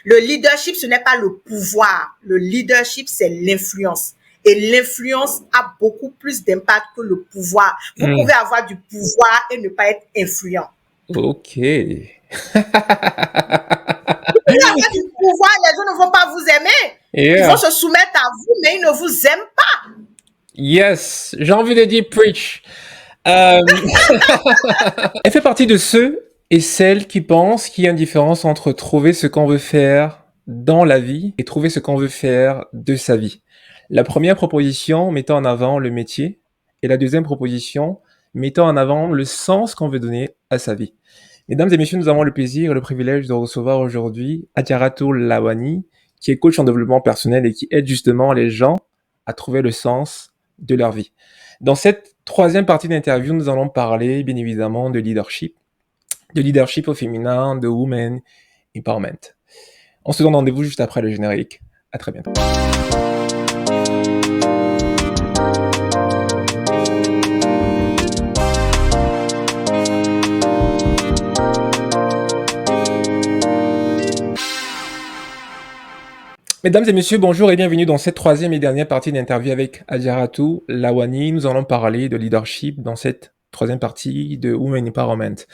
Le leadership, ce n'est pas le pouvoir. Le leadership, c'est l'influence. Et l'influence a beaucoup plus d'impact que le pouvoir. Vous pouvez avoir du pouvoir et ne pas être influent. Ok. Vous avez du pouvoir, les gens ne vont pas vous aimer. Ils vont Yeah. se soumettre à vous, mais ils ne vous aiment pas. Yes. J'ai envie de dire preach. Euh, Elle fait partie de ceux et celles qui pensent qu'il y a une différence entre trouver ce qu'on veut faire dans la vie et trouver ce qu'on veut faire de sa vie. La première proposition mettant en avant le métier et la deuxième proposition mettant en avant le sens qu'on veut donner à sa vie. Mesdames et messieurs, nous avons le plaisir et le privilège de recevoir aujourd'hui Adjaratou Lawani, qui est coach en développement personnel et qui aide justement les gens à trouver le sens de leur vie. Dans cette troisième partie d'interview, nous allons parler bien évidemment de leadership au féminin, de women empowerment. On se donne rendez-vous juste après le générique. À très bientôt. Mesdames et messieurs, bonjour et bienvenue dans cette troisième et dernière partie d'interview avec Adjaratou Lawani. Nous allons parler de leadership dans cette troisième partie de Women Empowerment.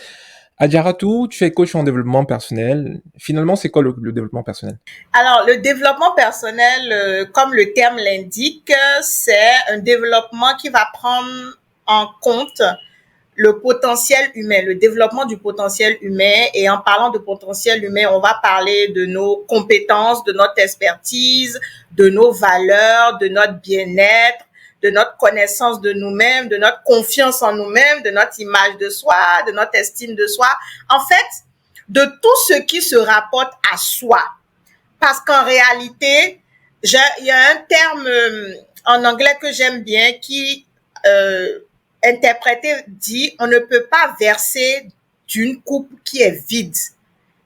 Adjaratou, tu es coach en développement personnel. Finalement, c'est quoi le développement personnel? Alors, le développement personnel, comme le terme l'indique, c'est un développement qui va prendre en compte le potentiel humain, le développement du potentiel humain. Et en parlant de potentiel humain, on va parler de nos compétences, de notre expertise, de nos valeurs, de notre bien-être, de notre connaissance de nous-mêmes, de notre confiance en nous-mêmes, de notre image de soi, de notre estime de soi. En fait, de tout ce qui se rapporte à soi. Parce qu'en réalité, il y a un terme en anglais que j'aime bien qui interprété dit on ne peut pas verser d'une coupe qui est vide.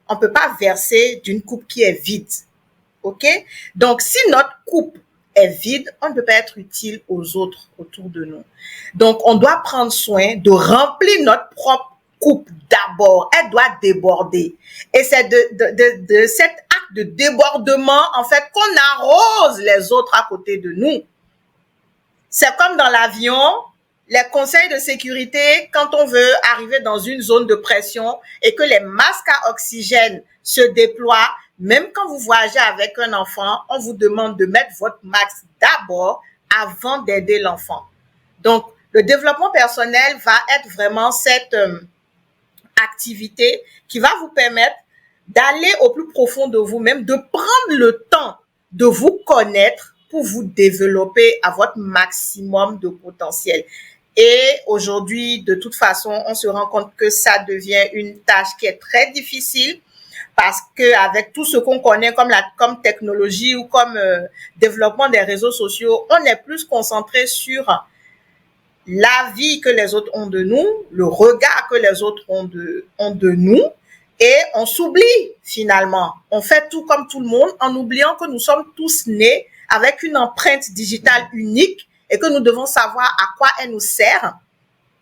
On ne peut pas verser d'une coupe qui est vide. OK? Donc, si notre coupe est vide, on ne peut pas être utile aux autres autour de nous. Donc, on doit prendre soin de remplir notre propre coupe d'abord. Elle doit déborder. Et c'est de cet acte de débordement, en fait, qu'on arrose les autres à côté de nous. C'est comme dans l'avion, les conseils de sécurité, quand on veut arriver dans une zone de pression et que les masques à oxygène se déploient, même quand vous voyagez avec un enfant, on vous demande de mettre votre masque d'abord avant d'aider l'enfant. Donc, le développement personnel va être vraiment cette activité qui va vous permettre d'aller au plus profond de vous-même, de prendre le temps de vous connaître pour vous développer à votre maximum de potentiel. Et aujourd'hui, de toute façon, on se rend compte que ça devient une tâche qui est très difficile parce qu'avec tout ce qu'on connaît comme technologie ou comme développement des réseaux sociaux, on est plus concentré sur l'avis que les autres ont de nous, le regard que les autres ont de nous, et on s'oublie finalement. On fait tout comme tout le monde en oubliant que nous sommes tous nés avec une empreinte digitale unique et que nous devons savoir à quoi elle nous sert,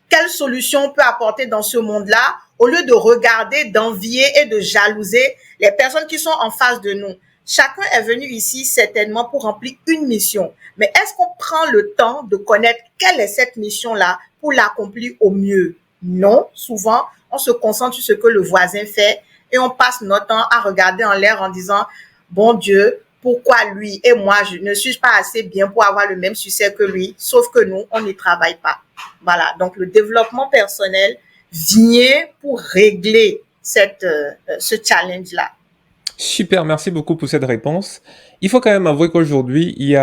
quelle solution on peut apporter dans ce monde-là, au lieu de regarder, d'envier et de jalouser les personnes qui sont en face de nous. Chacun est venu ici certainement pour remplir une mission. Mais est-ce qu'on prend le temps de connaître quelle est cette mission-là pour l'accomplir au mieux? Non, souvent, on se concentre sur ce que le voisin fait et on passe notre temps à regarder en l'air en disant « Bon Dieu, pourquoi lui et moi, je ne suis pas assez bien pour avoir le même succès que lui, sauf que nous, on n'y travaille pas. » Voilà, donc le développement personnel vient pour régler ce challenge-là. Super, merci beaucoup pour cette réponse. Il faut quand même avouer qu'aujourd'hui, il y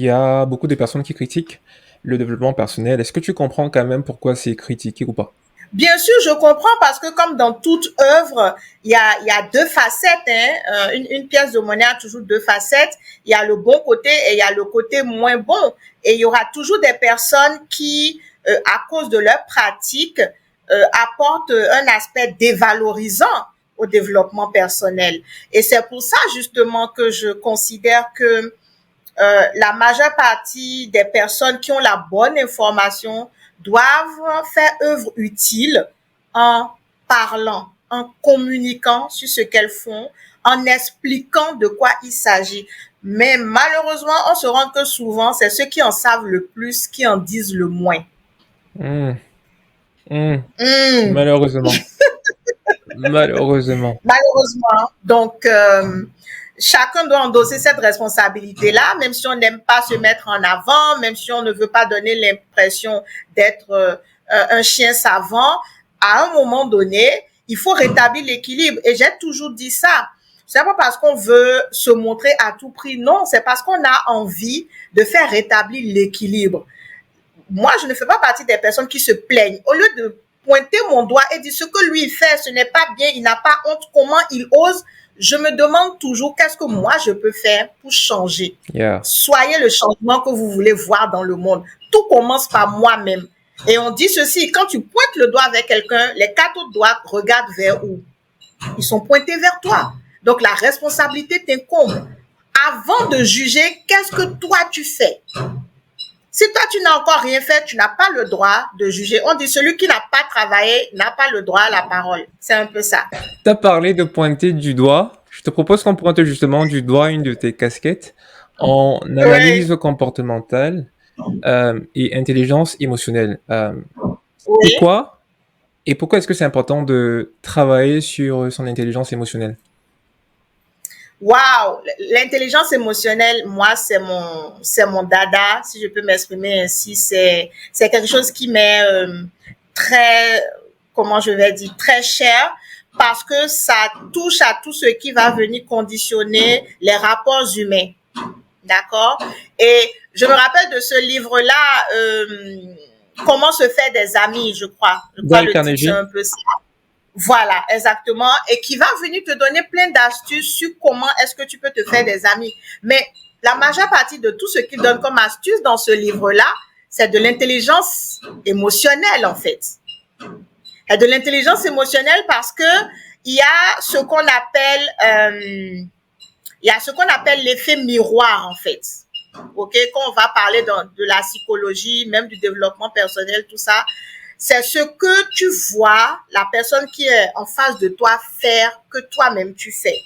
a beaucoup de personnes qui critiquent le développement personnel. Est-ce que tu comprends quand même pourquoi c'est critiqué ou pas? Bien sûr, je comprends parce que comme dans toute œuvre, il y a deux facettes. Hein. Une pièce de monnaie a toujours deux facettes. Il y a le bon côté et il y a le côté moins bon. Et il y aura toujours des personnes qui, à cause de leur pratique, apportent un aspect dévalorisant au développement personnel. Et c'est pour ça justement que je considère que la majeure partie des personnes qui ont la bonne information doivent faire œuvre utile en parlant, en communiquant sur ce qu'elles font, en expliquant de quoi il s'agit. Mais malheureusement, on se rend que souvent, c'est ceux qui en savent le plus qui en disent le moins. Hmm. Hmm. Hmm. Malheureusement. Malheureusement. Malheureusement. Donc, chacun doit endosser cette responsabilité-là, même si on n'aime pas se mettre en avant, même si on ne veut pas donner l'impression d'être un chien savant. À un moment donné, il faut rétablir l'équilibre. Et j'ai toujours dit ça. C'est pas parce qu'on veut se montrer à tout prix. Non, c'est parce qu'on a envie de faire rétablir l'équilibre. Moi, je ne fais pas partie des personnes qui se plaignent. Au lieu de pointer mon doigt et dire ce que lui fait, ce n'est pas bien, il n'a pas honte, comment il ose, je me demande toujours qu'est-ce que moi je peux faire pour changer. Yeah. Soyez le changement que vous voulez voir dans le monde. Tout commence par moi-même. Et on dit ceci, quand tu pointes le doigt avec quelqu'un, les 4 autres doigts regardent vers où? Ils sont pointés vers toi. Donc la responsabilité t'incombe. Avant de juger, qu'est-ce que toi tu fais? Si toi, tu n'as encore rien fait, tu n'as pas le droit de juger. On dit celui qui n'a pas travaillé n'a pas le droit à la parole. C'est un peu ça. Tu as parlé de pointer du doigt. Je te propose qu'on pointe justement du doigt une de tes casquettes en analyse comportementale et intelligence émotionnelle. Oui. Pourquoi est-ce que c'est important de travailler sur son intelligence émotionnelle? Waouh, l'intelligence émotionnelle, moi, c'est mon dada, si je peux m'exprimer ainsi. C'est quelque chose qui m'est très, comment je vais dire, très cher parce que ça touche à tout ce qui va venir conditionner les rapports humains. D'accord? Et je me rappelle de ce livre-là, Comment se faire des amis, je crois. Je crois le titre, c'est un peu ça. Voilà, exactement. Et qui va venir te donner plein d'astuces sur comment est-ce que tu peux te faire des amis. Mais la majeure partie de tout ce qu'il donne comme astuce dans ce livre-là, c'est de l'intelligence émotionnelle, en fait. Et de l'intelligence émotionnelle parce que il y a ce qu'on appelle l'effet miroir, en fait. OK, quand on va parler de la psychologie, même du développement personnel, tout ça, c'est ce que tu vois la personne qui est en face de toi faire que toi-même tu fais.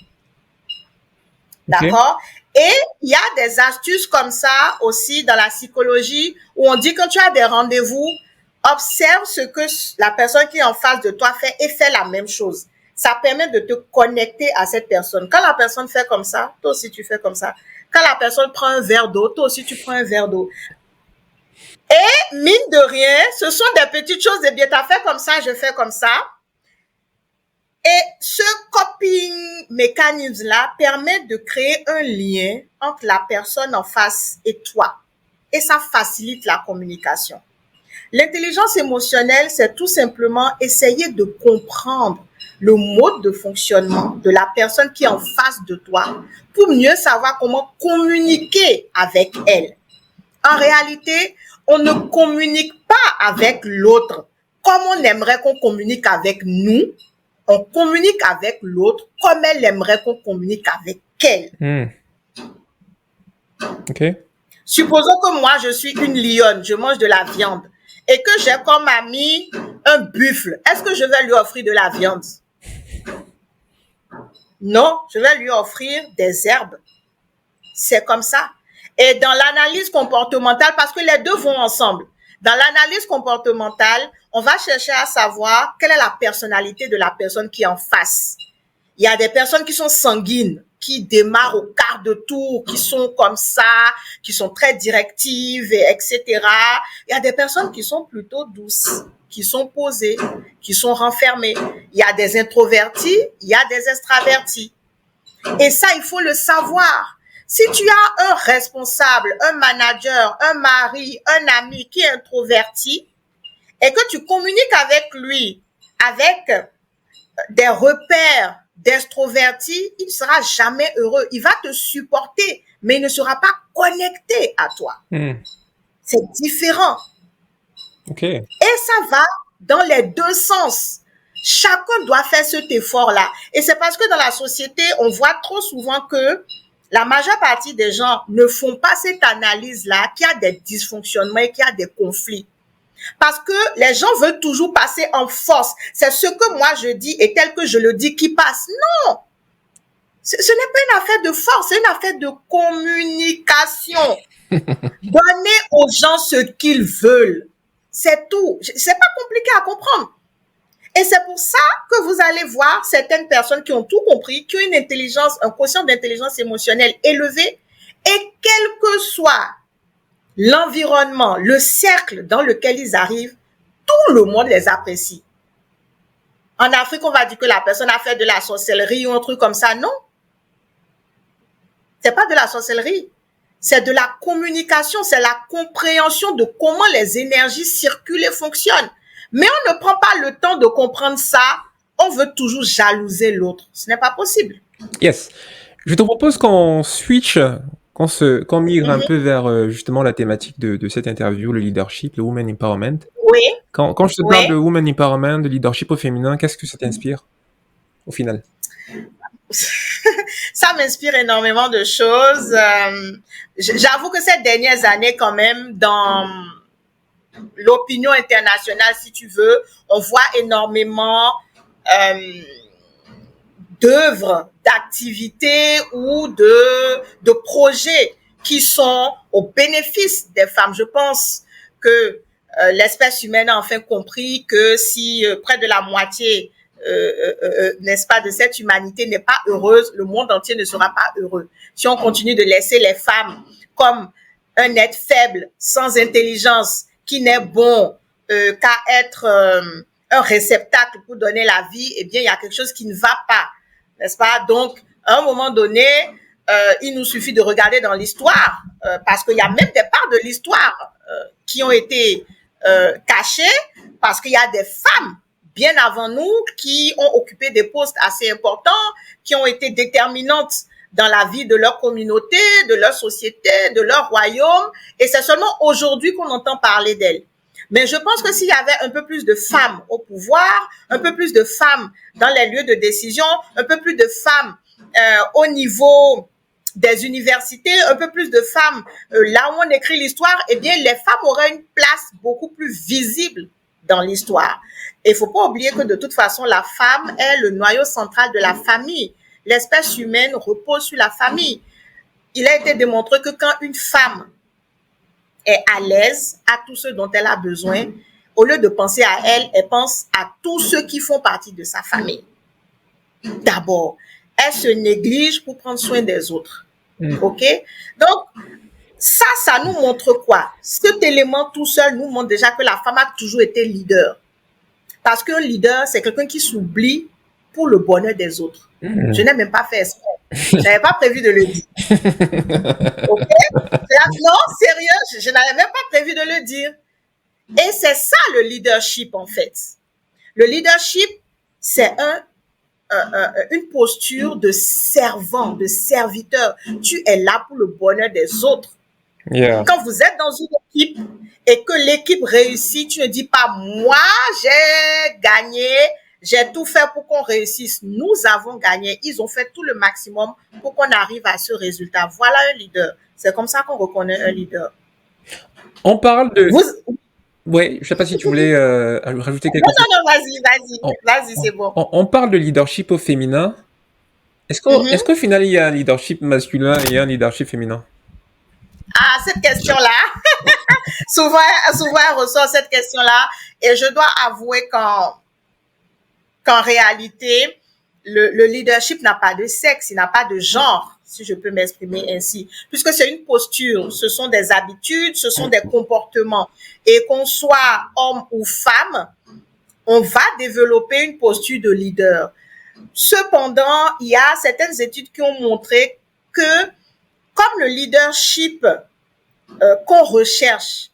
D'accord? Et il y a des astuces comme ça aussi dans la psychologie où on dit quand tu as des rendez-vous, observe ce que la personne qui est en face de toi fait et fais la même chose. Ça permet de te connecter à cette personne. Quand la personne fait comme ça, toi aussi tu fais comme ça. Quand la personne prend un verre d'eau, toi aussi tu prends un verre d'eau. Et mine de rien, ce sont des petites choses. Eh bien, tu as fait comme ça, je fais comme ça. Et ce coping mécanisme-là permet de créer un lien entre la personne en face et toi. Et ça facilite la communication. L'intelligence émotionnelle, c'est tout simplement essayer de comprendre le mode de fonctionnement de la personne qui est en face de toi pour mieux savoir comment communiquer avec elle. En réalité, on ne communique pas avec l'autre comme on aimerait qu'on communique avec nous. On communique avec l'autre comme elle aimerait qu'on communique avec elle. Okay. Supposons que moi, je suis une lionne, je mange de la viande et que j'ai comme ami un buffle. Est-ce que je vais lui offrir de la viande? Non, je vais lui offrir des herbes. C'est comme ça. Et dans l'analyse comportementale, parce que les deux vont ensemble, dans l'analyse comportementale, on va chercher à savoir quelle est la personnalité de la personne qui est en face. Il y a des personnes qui sont sanguines, qui démarrent au quart de tour, qui sont comme ça, qui sont très directives, etc. Il y a des personnes qui sont plutôt douces, qui sont posées, qui sont renfermées. Il y a des introvertis, il y a des extravertis. Et ça, il faut le savoir. Si tu as un responsable, un manager, un mari, un ami qui est introverti et que tu communiques avec lui avec des repères d'extroverti, il ne sera jamais heureux. Il va te supporter, mais il ne sera pas connecté à toi. C'est différent. Okay. Et ça va dans les deux sens. Chacun doit faire cet effort-là. Et c'est parce que dans la société, on voit trop souvent que la majeure partie des gens ne font pas cette analyse-là, qu'il y a des dysfonctionnements et qu'il y a des conflits. Parce que les gens veulent toujours passer en force. C'est ce que moi je dis et tel que je le dis qui passe. Non! Ce n'est pas une affaire de force, c'est une affaire de communication. Donnez aux gens ce qu'ils veulent. C'est tout. C'est pas compliqué à comprendre. Et c'est pour ça que vous allez voir certaines personnes qui ont tout compris, qui ont une intelligence, un quotient d'intelligence émotionnelle élevé, et quel que soit l'environnement, le cercle dans lequel ils arrivent, tout le monde les apprécie. En Afrique, on va dire que la personne a fait de la sorcellerie ou un truc comme ça. Non. C'est pas de la sorcellerie. C'est de la communication, c'est la compréhension de comment les énergies circulent et fonctionnent. Mais on ne prend pas le temps de comprendre ça. On veut toujours jalouser l'autre. Ce n'est pas possible. Yes. Je te propose qu'on switch, qu'on migre un peu vers justement la thématique de cette interview, le leadership, le woman empowerment. Oui. Quand je te parle de woman empowerment, de leadership au féminin, qu'est-ce que ça t'inspire au final? Ça m'inspire énormément de choses. J'avoue que ces dernières années, quand même, dans l'opinion internationale, si tu veux, on voit énormément d'œuvres, d'activités ou de projets qui sont au bénéfice des femmes. Je pense que l'espèce humaine a enfin compris que si près de la moitié n'est-ce pas, de cette humanité n'est pas heureuse, le monde entier ne sera pas heureux. Si on continue de laisser les femmes comme un être faible, sans intelligence, qui n'est bon qu'à être un réceptacle pour donner la vie, eh bien, il y a quelque chose qui ne va pas, n'est-ce pas? Donc, à un moment donné, il nous suffit de regarder dans l'histoire, parce qu'il y a même des parts de l'histoire qui ont été cachées, parce qu'il y a des femmes bien avant nous, qui ont occupé des postes assez importants, qui ont été déterminantes dans la vie de leur communauté, de leur société, de leur royaume. Et c'est seulement aujourd'hui qu'on entend parler d'elles. Mais je pense que s'il y avait un peu plus de femmes au pouvoir, un peu plus de femmes dans les lieux de décision, un peu plus de femmes au niveau des universités, un peu plus de femmes là où on écrit l'histoire, eh bien, les femmes auraient une place beaucoup plus visible dans l'histoire. Et il ne faut pas oublier que de toute façon, la femme est le noyau central de la famille. L'espèce humaine repose sur la famille. Il a été démontré que quand une femme est à l'aise à tout ce dont elle a besoin, au lieu de penser à elle, elle pense à tous ceux qui font partie de sa famille. D'abord, elle se néglige pour prendre soin des autres. OK? Donc, ça nous montre quoi? Cet élément tout seul nous montre déjà que la femme a toujours été leader. Parce qu'un leader, c'est quelqu'un qui s'oublie pour le bonheur des autres. Je n'ai même pas fait exprès. Je n'avais pas prévu de le dire. OK? Non, sérieux, je n'avais même pas prévu de le dire. Et c'est ça le leadership, en fait. Le leadership, c'est une posture de servant, de serviteur. Tu es là pour le bonheur des autres. Yeah. Quand vous êtes dans une équipe et que l'équipe réussit, tu ne dis pas, moi, j'ai gagné, j'ai tout fait pour qu'on réussisse. Nous avons gagné. Ils ont fait tout le maximum pour qu'on arrive à ce résultat. Voilà un leader. C'est comme ça qu'on reconnaît un leader. On parle de... Oui, je ne sais pas si tu voulais rajouter quelque chose. Non, vas-y, c'est bon. On parle de leadership au féminin. Est-ce qu'au final, il y a un leadership masculin et un leadership féminin? Ah, cette question-là, souvent elle ressort cette question-là, et je dois avouer qu'en réalité, le leadership n'a pas de sexe, il n'a pas de genre, si je peux m'exprimer ainsi, puisque c'est une posture, ce sont des habitudes, ce sont des comportements, et qu'on soit homme ou femme, on va développer une posture de leader. Cependant, il y a certaines études qui ont montré que comme le leadership qu'on recherche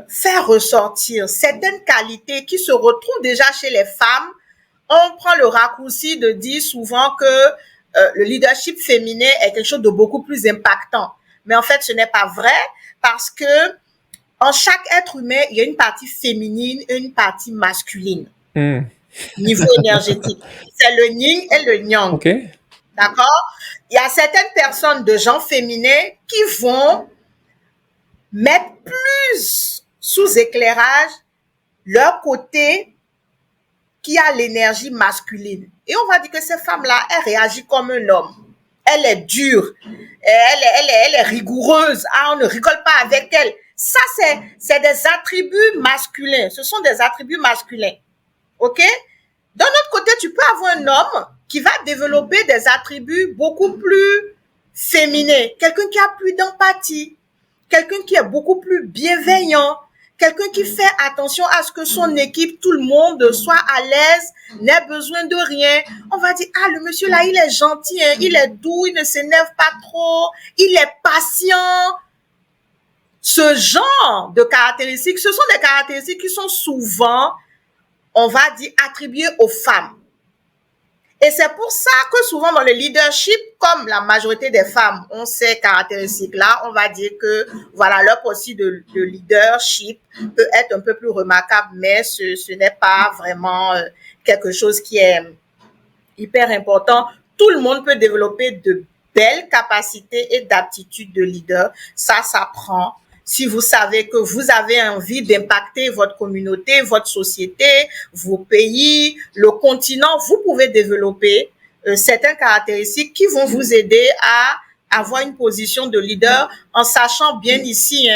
fait ressortir certaines qualités qui se retrouvent déjà chez les femmes, on prend le raccourci de dire souvent que le leadership féminin est quelque chose de beaucoup plus impactant. Mais en fait, ce n'est pas vrai parce que en chaque être humain, il y a une partie féminine et une partie masculine. Niveau énergétique. C'est le yin et le yang. Okay. D'accord? Il y a certaines personnes de genre féminin qui vont mettre plus sous éclairage leur côté qui a l'énergie masculine. Et on va dire que cette femme-là, elle réagit comme un homme. Elle est dure, elle est rigoureuse. Ah, on ne rigole pas avec elle. Ça, c'est des attributs masculins. Ce sont des attributs masculins. OK? D'un autre côté, tu peux avoir un homme qui va développer des attributs beaucoup plus féminins. Quelqu'un qui a plus d'empathie, quelqu'un qui est beaucoup plus bienveillant, quelqu'un qui fait attention à ce que son équipe, tout le monde soit à l'aise, n'ait besoin de rien. On va dire, ah, le monsieur là, il est gentil, hein, il est doux, il ne s'énerve pas trop, il est patient. Ce genre de caractéristiques, ce sont des caractéristiques qui sont souvent, on va dire, attribuées aux femmes. Et c'est pour ça que souvent dans le leadership, comme la majorité des femmes ont ces caractéristiques-là, on va dire que voilà, leur possible de leadership peut être un peu plus remarquable, mais ce n'est pas vraiment quelque chose qui est hyper important. Tout le monde peut développer de belles capacités et d'aptitudes de leader. Ça s'apprend. Si vous savez que vous avez envie d'impacter votre communauté, votre société, vos pays, le continent, vous pouvez développer certaines caractéristiques qui vont vous aider à avoir une position de leader en sachant bien ici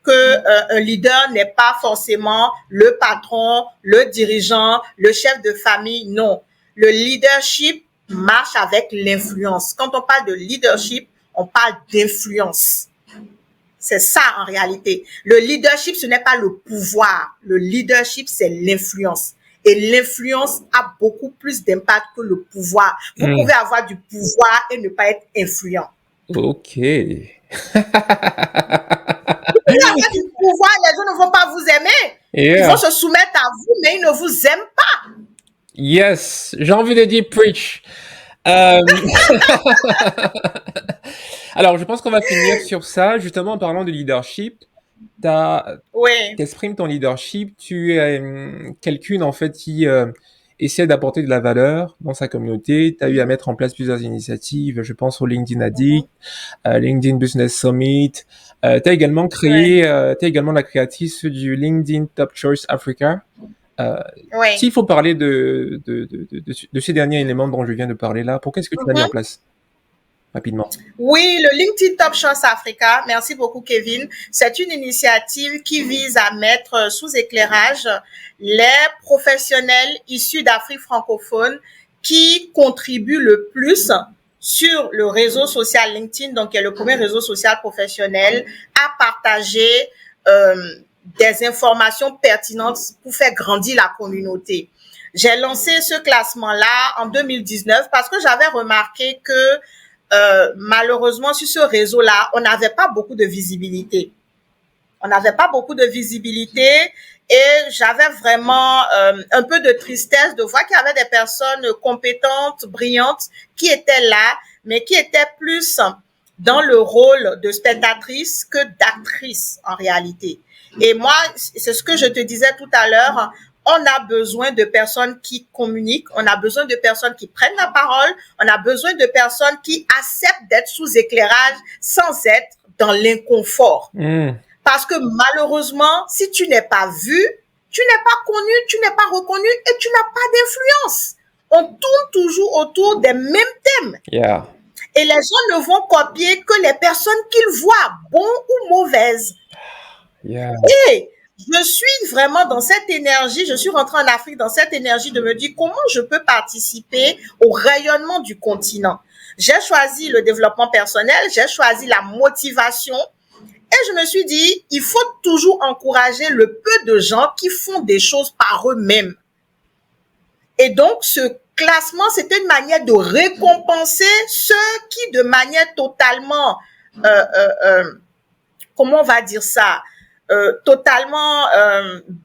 que un leader n'est pas forcément le patron, le dirigeant, le chef de famille. Non, le leadership marche avec l'influence. Quand on parle de leadership, on parle d'influence. C'est ça en réalité. Le leadership, ce n'est pas le pouvoir. Le leadership, c'est l'influence. Et l'influence a beaucoup plus d'impact que le pouvoir. Vous pouvez avoir du pouvoir et ne pas être influent. Ok. Si vous avez du pouvoir, les gens ne vont pas vous aimer. Yeah. Ils vont se soumettre à vous, mais ils ne vous aiment pas. Yes, j'ai envie de dire preach. Alors, je pense qu'on va finir sur ça, justement en parlant de leadership. Oui. T'exprimes ton leadership, tu es quelqu'un en fait qui essaie d'apporter de la valeur dans sa communauté. Tu as eu à mettre en place plusieurs initiatives, je pense au LinkedIn Addict, LinkedIn Business Summit. Tu as également créé, tu es également la créatrice du LinkedIn Top Choice Africa. S'il faut parler de ces derniers éléments dont je viens de parler là, pourquoi est-ce que tu l'as mis en place rapidement? Oui, le LinkedIn Top Choice Africa, merci beaucoup Kevin, c'est une initiative qui vise à mettre sous éclairage les professionnels issus d'Afrique francophone qui contribuent le plus sur le réseau social LinkedIn, donc qui est le premier réseau social professionnel, à partager des informations pertinentes pour faire grandir la communauté. J'ai lancé ce classement-là en 2019 parce que j'avais remarqué que malheureusement, sur ce réseau-là, on n'avait pas beaucoup de visibilité. On n'avait pas beaucoup de visibilité et j'avais vraiment un peu de tristesse de voir qu'il y avait des personnes compétentes, brillantes qui étaient là, mais qui étaient plus dans le rôle de spectatrice que d'actrice en réalité. Et moi, c'est ce que je te disais tout à l'heure, on a besoin de personnes qui communiquent, on a besoin de personnes qui prennent la parole, on a besoin de personnes qui acceptent d'être sous éclairage sans être dans l'inconfort. Parce que malheureusement, si tu n'es pas vu, tu n'es pas connu, tu n'es pas reconnu et tu n'as pas d'influence. On tourne toujours autour des mêmes thèmes. Yeah. Et les gens ne vont copier que les personnes qu'ils voient, bonnes ou mauvaises. Yeah. Et je suis vraiment dans cette énergie, je suis rentrée en Afrique dans cette énergie de me dire comment je peux participer au rayonnement du continent. J'ai choisi le développement personnel, j'ai choisi la motivation et je me suis dit, il faut toujours encourager le peu de gens qui font des choses par eux-mêmes. Et donc, ce classement, c'était une manière de récompenser ceux qui, de manière totalement, comment on va dire ça, totalement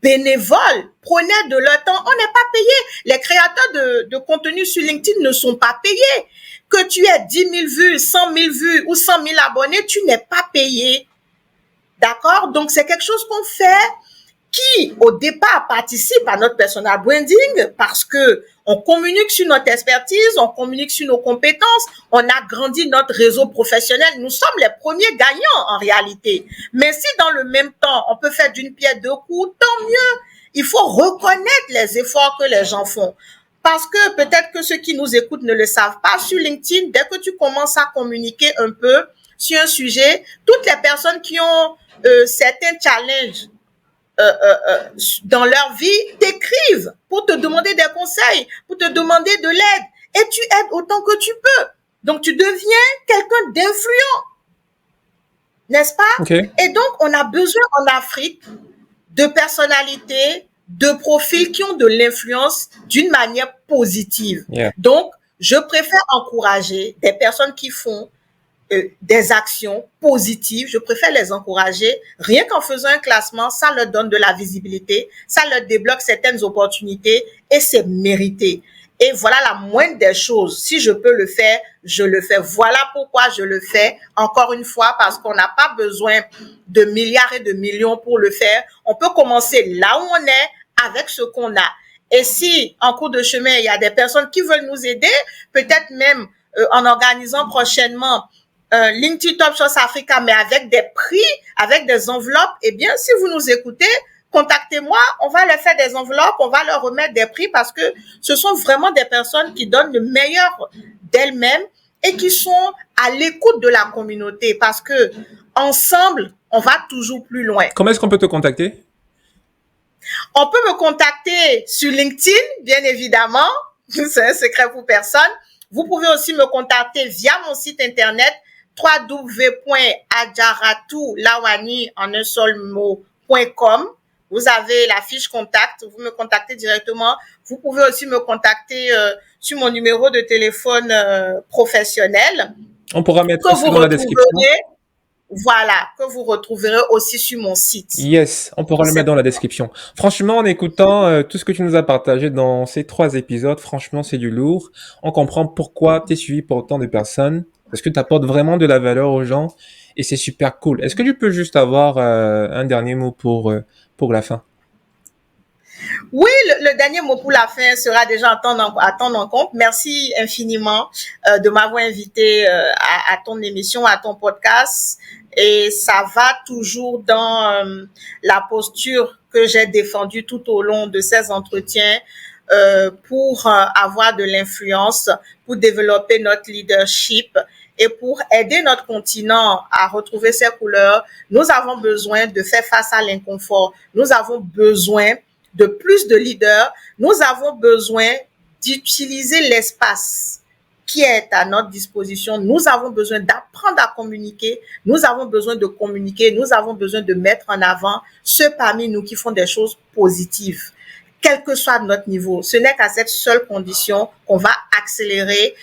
bénévoles, prenaient de leur temps. On n'est pas payé. Les créateurs de contenu sur LinkedIn ne sont pas payés. Que tu aies 10 000 vues, 100 000 vues ou 100 000 abonnés, tu n'es pas payé. D'accord? Donc, c'est quelque chose qu'on fait qui, au départ, participe à notre personal branding parce que on communique sur notre expertise, on communique sur nos compétences, on a grandi notre réseau professionnel. Nous sommes les premiers gagnants en réalité. Mais si dans le même temps, on peut faire d'une pierre deux coups, tant mieux. il faut reconnaître les efforts que les gens font. Parce que peut-être que ceux qui nous écoutent ne le savent pas, sur LinkedIn, dès que tu commences à communiquer un peu sur un sujet, toutes les personnes qui ont certains challenges dans leur vie t'écrivent pour te demander des conseils, pour te demander de l'aide. Et tu aides autant que tu peux. Donc, tu deviens quelqu'un d'influent. N'est-ce pas? Okay. Et donc, on a besoin en Afrique de personnalités, de profils qui ont de l'influence d'une manière positive. Yeah. Donc, je préfère encourager des personnes qui font des actions positives. Je préfère les encourager. Rien qu'en faisant un classement, ça leur donne de la visibilité, ça leur débloque certaines opportunités et c'est mérité. Et voilà la moindre des choses. Si je peux le faire, je le fais. Voilà pourquoi je le fais. Encore une fois, parce qu'on n'a pas besoin de milliards et de millions pour le faire. On peut commencer là où on est avec ce qu'on a. Et si, en cours de chemin, il y a des personnes qui veulent nous aider, peut-être même en organisant prochainement LinkedIn Top Shots Africa, mais avec des prix, avec des enveloppes, eh bien, si vous nous écoutez, contactez-moi, on va leur faire des enveloppes, on va leur remettre des prix parce que ce sont vraiment des personnes qui donnent le meilleur d'elles-mêmes et qui sont à l'écoute de la communauté parce que ensemble, on va toujours plus loin. Comment est-ce qu'on peut te contacter? On peut me contacter sur LinkedIn, bien évidemment. C'est un secret pour personne. Vous pouvez aussi me contacter via mon site internet www.adjaratoulawani en un seul mot.com. Vous avez la fiche contact, vous me contactez directement. Vous pouvez aussi me contacter sur mon numéro de téléphone professionnel. On pourra mettre ça dans la description. Voilà, que vous retrouverez aussi sur mon site. Yes, on pourra le mettre dans la description. Franchement, en écoutant tout ce que tu nous as partagé dans ces 3 épisodes, franchement, c'est du lourd. On comprend pourquoi tu es suivi par autant de personnes, parce que tu apportes vraiment de la valeur aux gens et c'est super cool. Est-ce que tu peux juste avoir un dernier mot pour la fin? Oui, le dernier mot pour la fin sera déjà à prendre en compte. Merci infiniment de m'avoir invité à ton émission, à ton podcast. Et ça va toujours dans la posture que j'ai défendue tout au long de ces entretiens pour avoir de l'influence, pour développer notre leadership et pour aider notre continent à retrouver ses couleurs. Nous avons besoin de faire face à l'inconfort. Nous avons besoin de plus de leaders, nous avons besoin d'utiliser l'espace qui est à notre disposition. Nous avons besoin d'apprendre à communiquer. Nous avons besoin de communiquer. Nous avons besoin de mettre en avant ceux parmi nous qui font des choses positives, quel que soit notre niveau. Ce n'est qu'à cette seule condition qu'on va accélérer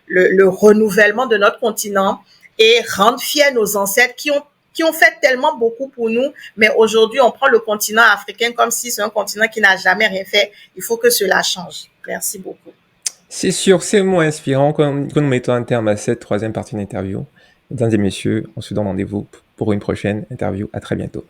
le renouvellement de notre continent et rendre fiers nos ancêtres qui ont fait tellement beaucoup pour nous, mais aujourd'hui, on prend le continent africain comme si c'est un continent qui n'a jamais rien fait. Il faut que cela change. Merci beaucoup. C'est sûr, c'est moins inspirant que nous mettons un terme à cette 3e partie d'interview. Mesdames et messieurs, on se donne rendez-vous pour une prochaine interview. À très bientôt.